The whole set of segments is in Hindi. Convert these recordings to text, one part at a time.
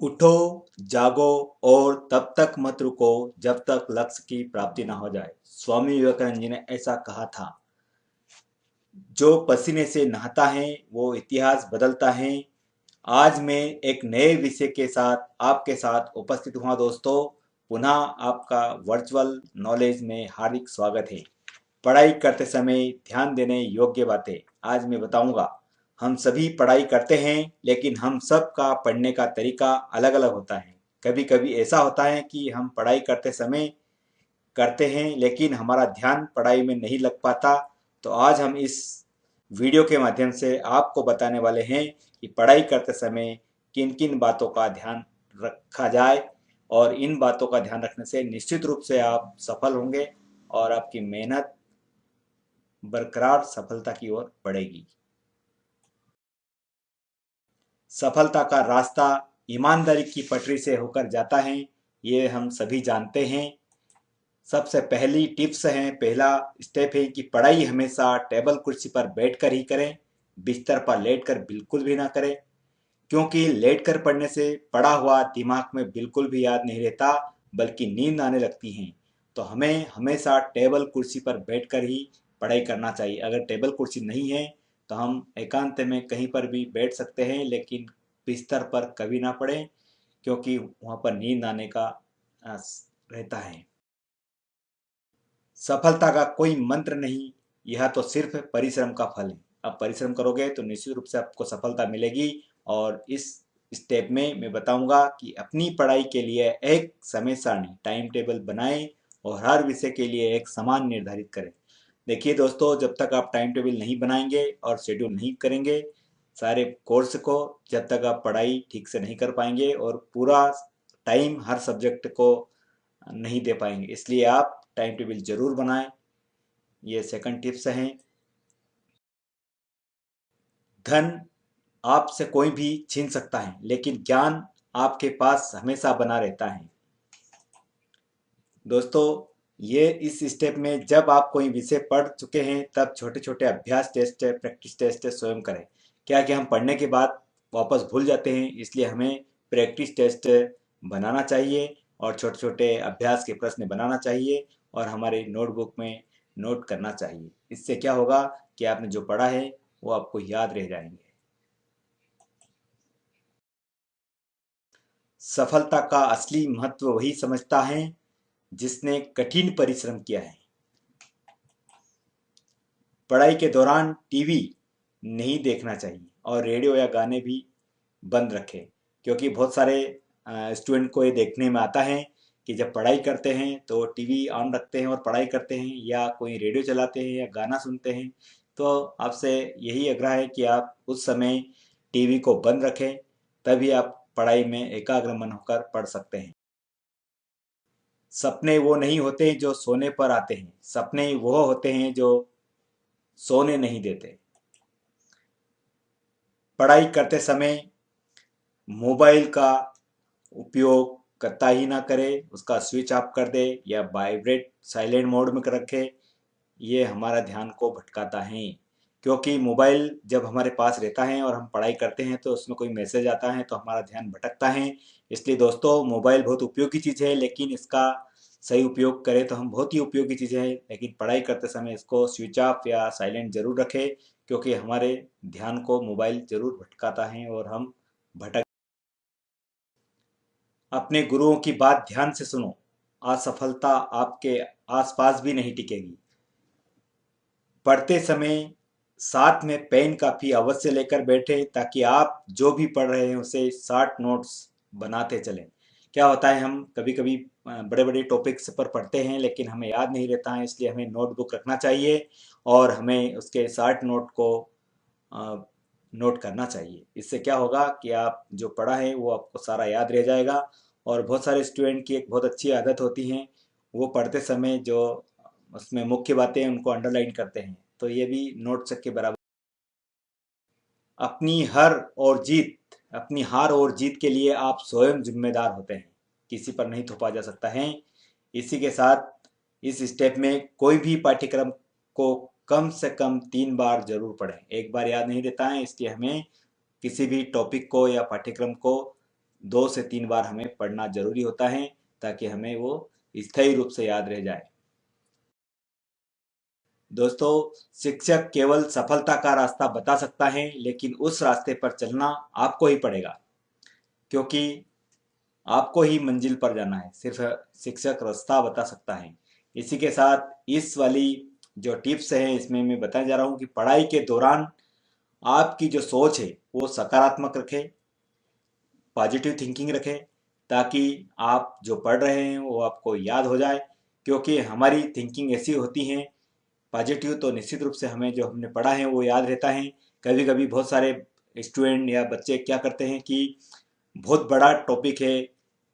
उठो, जागो और तब तक मत रुको जब तक लक्ष्य की प्राप्ति ना हो जाए। स्वामी विवेकानंद जी ने ऐसा कहा था। जो पसीने से नहाता है वो इतिहास बदलता है। आज मैं एक नए विषय के साथ आपके साथ उपस्थित हुआ दोस्तों। पुनः आपका वर्चुअल नॉलेज में हार्दिक स्वागत है। पढ़ाई करते समय ध्यान देने योग्य बातें आज मैं बताऊंगा। हम सभी पढ़ाई करते हैं, लेकिन हम सब का पढ़ने का तरीका अलग अलग होता है। कभी कभी ऐसा होता है कि हम पढ़ाई करते समय करते हैं, लेकिन हमारा ध्यान पढ़ाई में नहीं लग पाता। तो आज हम इस वीडियो के माध्यम से आपको बताने वाले हैं कि पढ़ाई करते समय किन किन बातों का ध्यान रखा जाए, और इन बातों का ध्यान रखने से निश्चित रूप से आप सफल होंगे और आपकी मेहनत बरकरार सफलता की ओर बढ़ेगी। सफलता का रास्ता ईमानदारी की पटरी से होकर जाता है, ये हम सभी जानते हैं। सबसे पहली टिप्स है, पहला स्टेप है कि पढ़ाई हमेशा टेबल कुर्सी पर बैठकर ही करें। बिस्तर पर लेटकर बिल्कुल भी ना करें, क्योंकि लेटकर पढ़ने से पढ़ा हुआ दिमाग में बिल्कुल भी याद नहीं रहता, बल्कि नींद आने लगती है। तो हमें हमेशा टेबल कुर्सी पर बैठकर ही पढ़ाई करना चाहिए। अगर टेबल कुर्सी नहीं है तो हम एकांत में कहीं पर भी बैठ सकते हैं, लेकिन बिस्तर पर कभी ना पढ़ें, क्योंकि वहाँ पर नींद आने का रहता है। सफलता का कोई मंत्र नहीं, यह तो सिर्फ परिश्रम का फल है। आप परिश्रम करोगे तो निश्चित रूप से आपको सफलता मिलेगी। और इस स्टेप में मैं बताऊंगा कि अपनी पढ़ाई के लिए एक समय सारणी टाइम टेबल बनाएं और हर विषय के लिए एक समान निर्धारित करें। देखिए दोस्तों, जब तक आप टाइम टेबल नहीं बनाएंगे और शेड्यूल नहीं करेंगे सारे कोर्स को, जब तक आप पढ़ाई ठीक से नहीं कर पाएंगे और पूरा टाइम हर सब्जेक्ट को नहीं दे पाएंगे। इसलिए आप टाइम टेबल जरूर बनाएं। ये सेकंड टिप्स हैं। धन आपसे कोई भी छीन सकता है, लेकिन ज्ञान आपके पास हमेशा बना रहता है। दोस्तों, ये इस स्टेप में जब आप कोई विषय पढ़ चुके हैं तब छोटे छोटे अभ्यास टेस्ट प्रैक्टिस टेस्ट स्वयं करें। क्या कि हम पढ़ने के बाद वापस भूल जाते हैं, इसलिए हमें प्रैक्टिस टेस्ट बनाना चाहिए और छोटे छोटे अभ्यास के प्रश्न बनाना चाहिए और हमारे नोटबुक में नोट करना चाहिए। इससे क्या होगा कि आपने जो पढ़ा है वो आपको याद रह जाएंगे। सफलता का असली महत्व वही समझता है जिसने कठिन परिश्रम किया है। पढ़ाई के दौरान टीवी नहीं देखना चाहिए और रेडियो या गाने भी बंद रखें, क्योंकि बहुत सारे स्टूडेंट को ये देखने में आता है कि जब पढ़ाई करते हैं तो टीवी ऑन रखते हैं और पढ़ाई करते हैं, या कोई रेडियो चलाते हैं या गाना सुनते हैं। तो आपसे यही आग्रह है कि आप उस समय टीवी को बंद रखें, तभी आप पढ़ाई में एकाग्र मन होकर पढ़ सकते हैं। सपने वो नहीं होते जो सोने पर आते हैं, सपने वो होते हैं जो सोने नहीं देते। पढ़ाई करते समय मोबाइल का उपयोग करता ही ना करे, उसका स्विच ऑफ कर दे या वाइब्रेट साइलेंट मोड में कर रखे। ये हमारा ध्यान को भटकाता है, क्योंकि मोबाइल जब हमारे पास रहता है और हम पढ़ाई करते हैं तो उसमें कोई मैसेज आता है तो हमारा ध्यान भटकता है। इसलिए दोस्तों, मोबाइल बहुत उपयोगी चीज़ है, लेकिन इसका सही उपयोग करें तो हम बहुत ही उपयोगी चीज़ है, लेकिन पढ़ाई करते समय इसको स्विच ऑफ या साइलेंट जरूर रखें, क्योंकि हमारे ध्यान को मोबाइल जरूर भटकाता है और हम भटक। अपने गुरुओं की बात ध्यान से सुनो, असफलता आपके आसपास भी नहीं टिकेगी। पढ़ते समय साथ में पेन कापी अवश्य लेकर बैठे, ताकि आप जो भी पढ़ रहे हैं उसे शॉर्ट नोट्स बनाते चलें। क्या होता है, हम कभी कभी बड़े बड़े टॉपिक्स पर पढ़ते हैं लेकिन हमें याद नहीं रहता है, इसलिए हमें नोटबुक रखना चाहिए और हमें उसके शॉर्ट नोट को नोट करना चाहिए। इससे क्या होगा कि आप जो पढ़ा है वो आपको सारा याद रह जाएगा। और बहुत सारे स्टूडेंट की एक बहुत अच्छी आदत होती है, वो पढ़ते समय जो उसमें मुख्य बातें उनको अंडरलाइन करते हैं, तो ये भी नोट्स के बराबर। अपनी हर और जीत अपनी हार और जीत के लिए आप स्वयं जिम्मेदार होते हैं, किसी पर नहीं थोपा जा सकता है। इसी के साथ इस स्टेप में कोई भी पाठ्यक्रम को कम से कम 3 बार जरूर पढ़ें। एक बार याद नहीं रहता है, इसलिए हमें किसी भी टॉपिक को या पाठ्यक्रम को 2 से 3 बार हमें पढ़ना जरूरी होता है ताकि हमें वो स्थायी रूप से याद रह जाए। दोस्तों, शिक्षक केवल सफलता का रास्ता बता सकता है, लेकिन उस रास्ते पर चलना आपको ही पड़ेगा, क्योंकि आपको ही मंजिल पर जाना है। सिर्फ शिक्षक रास्ता बता सकता है। इसी के साथ इस वाली जो टिप्स है इसमें मैं बताने जा रहा हूँ कि पढ़ाई के दौरान आपकी जो सोच है वो सकारात्मक रखें, पॉजिटिव थिंकिंग रखें, ताकि आप जो पढ़ रहे हैं वो आपको याद हो जाए। क्योंकि हमारी थिंकिंग ऐसी होती है पॉजिटिव, तो निश्चित रूप से हमें जो हमने पढ़ा है वो याद रहता है। कभी कभी बहुत सारे स्टूडेंट या बच्चे क्या करते हैं कि बहुत बड़ा टॉपिक है,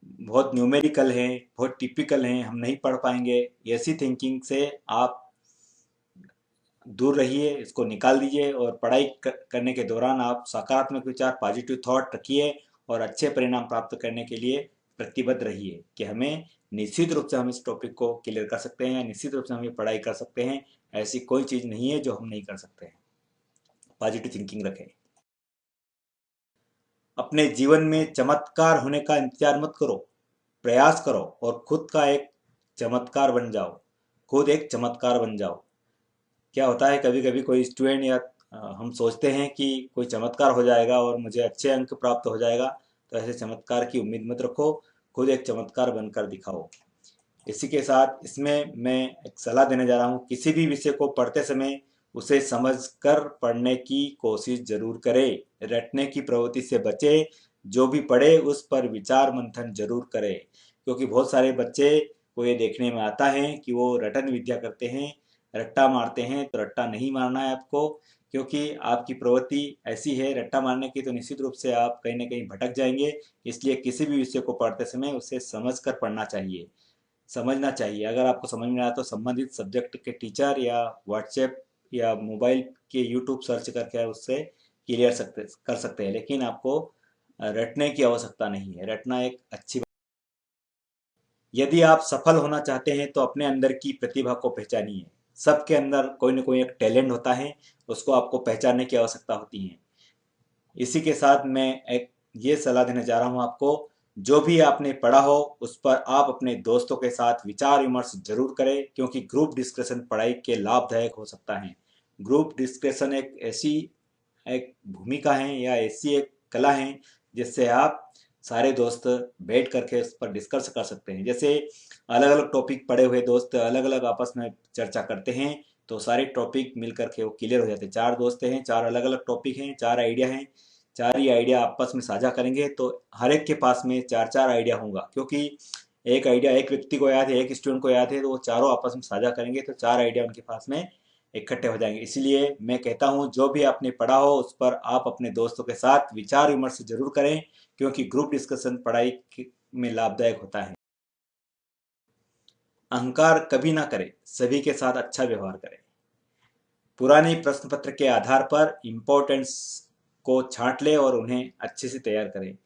बहुत न्यूमेरिकल है, बहुत टिपिकल है, हम नहीं पढ़ पाएंगे, ऐसी थिंकिंग से आप दूर रहिए, इसको निकाल दीजिए और पढ़ाई करने के दौरान आप सकारात्मक विचार, पॉजिटिव थॉट रखिए और अच्छे परिणाम प्राप्त करने के लिए प्रतिबद्ध रहिए कि हमें निश्चित रूप से हम इस टॉपिक को क्लियर कर सकते हैं, निश्चित रूप से हम ये पढ़ाई कर सकते हैं। ऐसी कोई चीज़ नहीं है जो हम नहीं कर सकते हैं। पॉजिटिव थिंकिंग रखें। अपने जीवन में चमत्कार होने का इंतजार मत करो, प्रयास करो और खुद का एक चमत्कार बन जाओ। खुद एक चमत्कार बन जाओ। क्या होता है, कभी कभी कोई स्टूडेंट या हम सोचते हैं कि कोई चमत्कार हो जाएगा और मुझे अच्छे अंक प्राप्त हो जाएगा, तो ऐसे चमत्कार की उम्मीद मत रखो। खुद एक चमत्कार बनकर दिखाओ। इसी के साथ इसमें मैं एक सलाह देने जा रहा हूँ, किसी भी विषय को पढ़ते समय उसे समझकर पढ़ने की कोशिश जरूर करें। रटने की प्रवृत्ति से बचे। जो भी पढ़े उस पर विचार मंथन जरूर करें, क्योंकि बहुत सारे बच्चे को ये देखने में आता है कि वो रटन विद्या करते हैं, रट्टा मारते हैं। तो रट्टा नहीं मारना है आपको, क्योंकि आपकी प्रवृत्ति ऐसी है रट्टा मारने की, तो निश्चित रूप से आप कहीं ना कहीं भटक जाएंगे। इसलिए किसी भी विषय को पढ़ते समय उसे समझकर पढ़ना चाहिए, समझना चाहिए। अगर आपको समझ में आया तो संबंधित सब्जेक्ट के टीचर या व्हाट्सएप या मोबाइल के यूट्यूब सर्च करके उससे क्लियर कर सकते हैं, लेकिन आपको रटने की आवश्यकता नहीं है। रटना एक अच्छी। यदि आप सफल होना चाहते हैं तो अपने अंदर की प्रतिभा को पहचानिए। सबके अंदर कोई ना कोई एक टैलेंट होता है, उसको आपको पहचानने की आवश्यकता होती है। इसी के साथ मैं एक ये सलाह देने जा रहा हूँ आपको, जो भी आपने पढ़ा हो उस पर आप अपने दोस्तों के साथ विचार विमर्श जरूर करें, क्योंकि ग्रुप डिस्कशन पढ़ाई के लाभदायक हो सकता है। ग्रुप डिस्कशन एक ऐसी एक भूमिका है या ऐसी एक कला है जिससे आप सारे दोस्त बैठ करके उस पर डिस्कस कर सकते हैं। जैसे अलग अलग टॉपिक पढ़े हुए दोस्त अलग अलग आपस में चर्चा करते हैं, तो सारे टॉपिक मिल करके वो क्लियर हो जाते हैं। 4 दोस्त हैं, 4 अलग अलग टॉपिक हैं, 4 आइडिया हैं, 4 ही आइडिया आपस में साझा करेंगे तो हर एक के पास में 4 आइडिया होगा। क्योंकि एक आइडिया एक व्यक्ति को याद है, एक स्टूडेंट को याद है, तो वो चारों आपस में साझा करेंगे तो 4 आइडिया उनके पास में इकट्ठे हो जाएंगे। इसलिए मैं कहता हूँ जो भी आपने पढ़ा हो उस पर आप अपने दोस्तों के साथ विचार विमर्श जरूर करें, क्योंकि ग्रुप डिस्कशन पढ़ाई में लाभदायक होता है। अहंकार कभी ना करें, सभी के साथ अच्छा व्यवहार करें। पुराने प्रश्न पत्र के आधार पर इम्पोर्टेंस को छांट लें और उन्हें अच्छे से तैयार करें।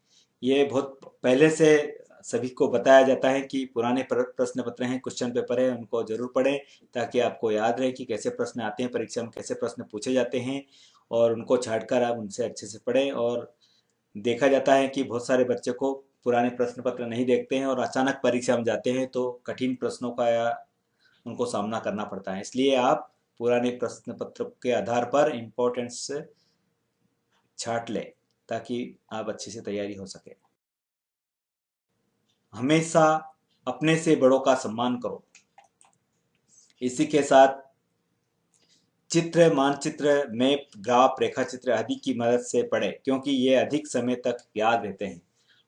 ये बहुत पहले से सभी को बताया जाता है कि पुराने प्रश्न पत्र हैं, क्वेश्चन पेपर है, उनको जरूर पढ़ें ताकि आपको याद रहे कि कैसे प्रश्न आते हैं परीक्षा में, कैसे प्रश्न पूछे जाते हैं, और उनको छांट कर आप उनसे अच्छे से पढ़ें। और देखा जाता है कि बहुत सारे बच्चे को पुराने प्रश्न पत्र नहीं देखते हैं और अचानक परीक्षा में जाते हैं तो कठिन प्रश्नों का या उनको सामना करना पड़ता है। इसलिए आप पुराने प्रश्न पत्र के आधार पर इम्पोर्टेंस छाट लें ताकि आप अच्छे से तैयारी हो सके। हमेशा अपने से बड़ों का सम्मान करो। इसी के साथ चित्र, मानचित्र, मैप, ग्राफ, रेखा चित्र आदि की मदद से पढ़ें, क्योंकि ये अधिक समय तक याद रहते हैं।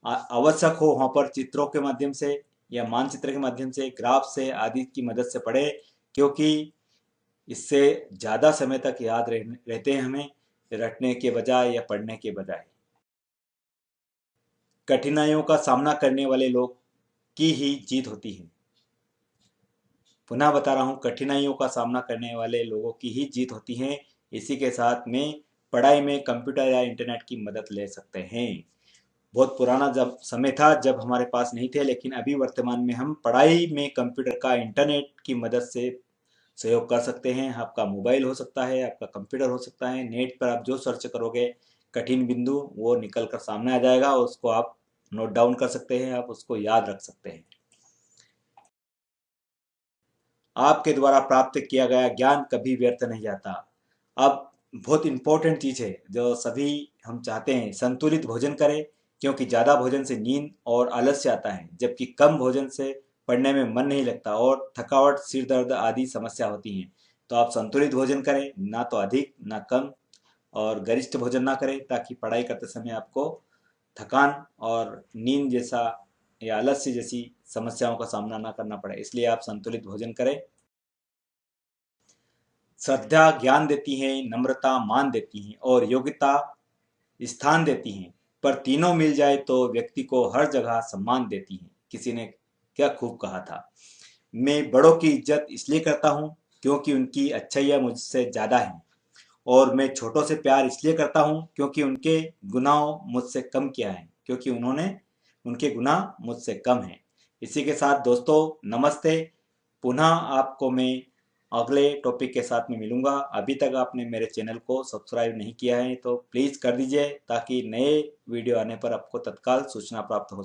आवश्यक हो वहाँ पर चित्रों के माध्यम से या मानचित्र के माध्यम से, ग्राफ से आदि की मदद से पढ़ें, क्योंकि इससे ज़्यादा समय तक याद रहते हैं हमें, रटने के बजाय या पढ़ने के बजाय। कठिनाइयों का सामना करने वाले लोग की ही जीत होती है। पुनः बता रहा हूँ, कठिनाइयों का सामना करने वाले लोगों की ही जीत होती है। इसी के साथ में पढ़ाई में कंप्यूटर या इंटरनेट की मदद ले सकते हैं। बहुत पुराना जब समय था जब हमारे पास नहीं थे, लेकिन अभी वर्तमान में हम पढ़ाई में कंप्यूटर का, इंटरनेट की मदद से सहयोग कर सकते हैं। आपका मोबाइल हो सकता है, आपका कंप्यूटर हो सकता है, नेट पर आप जो सर्च करोगे कठिन बिंदु वो निकल कर सामने आ जाएगा, उसको आप नोट डाउन कर सकते हैं, आप उसको याद रख सकते हैं। आपके द्वारा प्राप्त किया गया ज्ञान कभी व्यर्थ नहीं जाता। अब बहुत इंपॉर्टेंट चीज़ है जो सभी हम चाहते हैं, संतुलित भोजन करें, क्योंकि ज़्यादा भोजन से नींद और आलस्य आता है, जबकि कम भोजन से पढ़ने में मन नहीं लगता और थकावट, सिर दर्द आदि समस्या होती हैं। तो आप संतुलित भोजन करें, ना तो अधिक ना कम, और गरिष्ठ भोजन ना करें, ताकि पढ़ाई करते समय आपको थकान और नींद जैसा या आलस्य जैसी समस्याओं का सामना ना करना पड़े। इसलिए आप संतुलित भोजन करें। श्रद्धा ज्ञान देती है, नम्रता मान देती है और योग्यता स्थान देती हैं, पर तीनों मिल जाए तो व्यक्ति को हर जगह सम्मान देती हैं। किसी ने क्या खूब कहा था, मैं बड़ों की इज्जत इसलिए करता हूँ क्योंकि उनकी अच्छाइयाँ मुझसे ज़्यादा हैं, और मैं छोटों से प्यार इसलिए करता हूँ क्योंकि उनके गुनाह मुझसे कम किया है, क्योंकि उनके गुनाह मुझसे कम हैं। इसी के साथ दोस्तों, नमस्ते। पुनः आपको मैं अगले टॉपिक के साथ में मिलूंगा। अभी तक आपने मेरे चैनल को सब्सक्राइब नहीं किया है तो प्लीज़ कर दीजिए, ताकि नए वीडियो आने पर आपको तत्काल सूचना प्राप्त हो।